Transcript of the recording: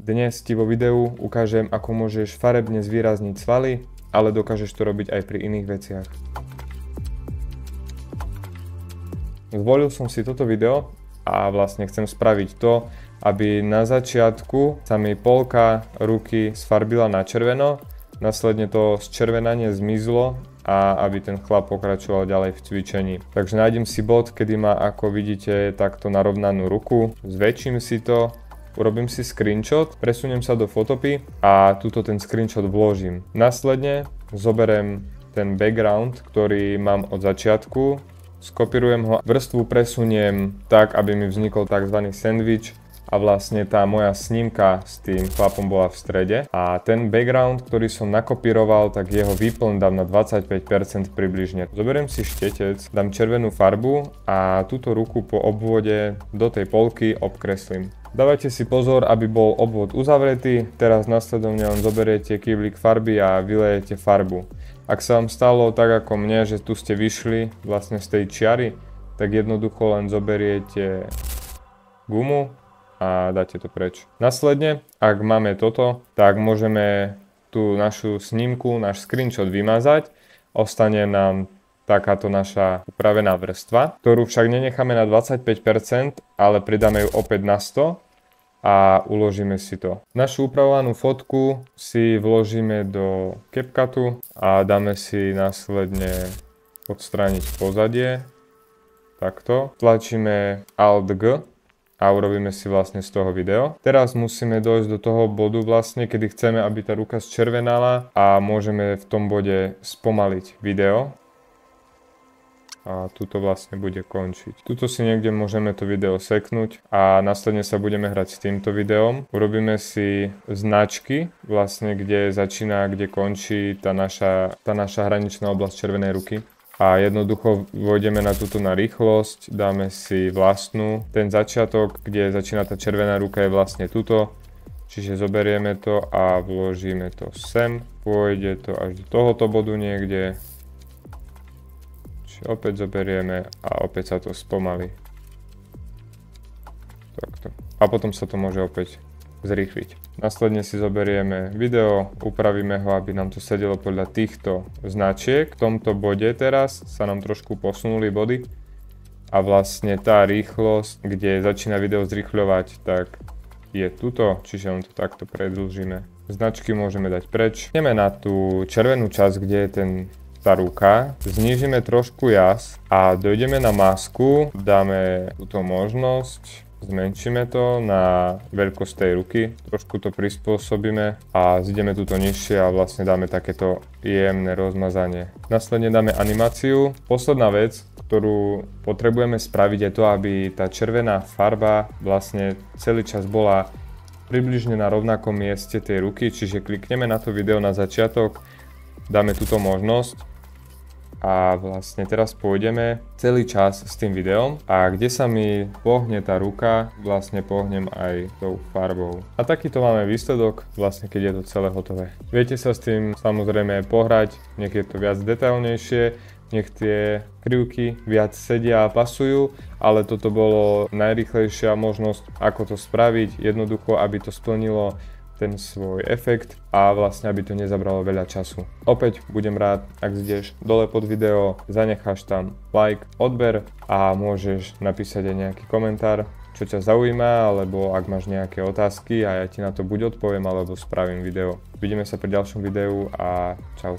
Dnes ti vo videu ukážem, ako môžeš farebne zvýrazniť svaly, ale dokážeš to robiť aj pri iných veciach. Zvolil som si toto video a vlastne chcem spraviť to, aby na začiatku sa mi polka ruky sfarbila na červeno, následne to zčervenanie zmizlo a aby ten chlap pokračoval ďalej v cvičení. Takže nájdem si bod, kedy má, ako vidíte, takto narovnanú ruku, zväčším si to, urobím si screenshot, presuniem sa do Photopy a tuto ten screenshot vložím. Následne zoberiem ten background, ktorý mám od začiatku, skopírujem ho, vrstvu presuniem tak, aby mi vznikol tzv. Sandwich a vlastne tá moja snímka s tým chlapom bola v strede a ten background, ktorý som nakopíroval, tak jeho výplň dám na 25% približne. Zoberiem si štetec, dám červenú farbu a túto ruku po obvode do tej polky obkreslím. Dávajte si pozor, aby bol obvod uzavretý, teraz nasledovne len zoberiete kýblik farby a vylejete farbu. Ak sa vám stalo tak ako mne, že tu ste vyšli vlastne z tej čiary, tak jednoducho len zoberiete gumu a dáte to preč. Následne, ak máme toto, tak môžeme tú našu snímku, náš screenshot vymazať. Ostane nám takáto naša upravená vrstva, ktorú však nenecháme na 25%, ale pridáme ju opäť na 100 a uložíme si to. Našu upravovanú fotku si vložíme do CapCutu a dáme si následne odstrániť pozadie. Takto. Tlačíme Alt-G a urobíme si vlastne z toho video. Teraz musíme dojsť do toho bodu vlastne, kedy chceme, aby tá ruka zčervenala a môžeme v tom bode spomaliť video. A tuto vlastne bude končiť. Tuto si niekde môžeme to video seknúť a následne sa budeme hrať s týmto videom. Urobíme si značky, vlastne kde začína, kde končí tá naša hraničná oblasť červenej ruky. A jednoducho vojdeme na túto na rýchlosť, dáme si vlastnú. Ten začiatok, kde začína tá červená ruka, je vlastne tuto. Čiže zoberieme to a vložíme to sem. Pôjde to až do tohoto bodu niekde. Čiže opäť zoberieme a opäť sa to spomalí. Takto. A potom sa to môže opäť zrýchliť. Následne si zoberieme video, upravíme ho, aby nám to sedelo podľa týchto značiek. V tomto bode teraz sa nám trošku posunuli body a vlastne tá rýchlosť, kde začína video zrýchľovať, tak je tuto, čiže len to takto predĺžime. Značky môžeme dať preč. Ideme na tú červenú časť, kde je tá ruka, znížime trošku jas a dojdeme na masku, dáme túto možnosť, zmenšíme to na veľkosť tej ruky, trošku to prispôsobíme a zideme túto nižšie a vlastne dáme takéto jemné rozmazanie. Následne dáme animáciu. Posledná vec, ktorú potrebujeme spraviť, je to, aby tá červená farba vlastne celý čas bola približne na rovnakom mieste tej ruky, čiže klikneme na to video na začiatok, dáme túto možnosť a vlastne teraz pôjdeme celý čas s tým videom a kde sa mi pohne tá ruka, vlastne pohnem aj tou farbou. A takýto máme výsledok, vlastne keď je to celé hotové. Viete sa s tým samozrejme pohrať, nech je to viac detailnejšie, nech tie krivky viac sedia a pasujú, ale toto bolo najrýchlejšia možnosť, ako to spraviť, jednoducho, aby to splnilo ten svoj efekt a vlastne aby to nezabralo veľa času. Opäť budem rád, ak ideš dole pod video, zanecháš tam like, odber a môžeš napísať aj nejaký komentár, čo ťa zaujíma, alebo ak máš nejaké otázky a ja ti na to buď odpoviem, alebo spravím video. Vidíme sa pri ďalšom videu a čau.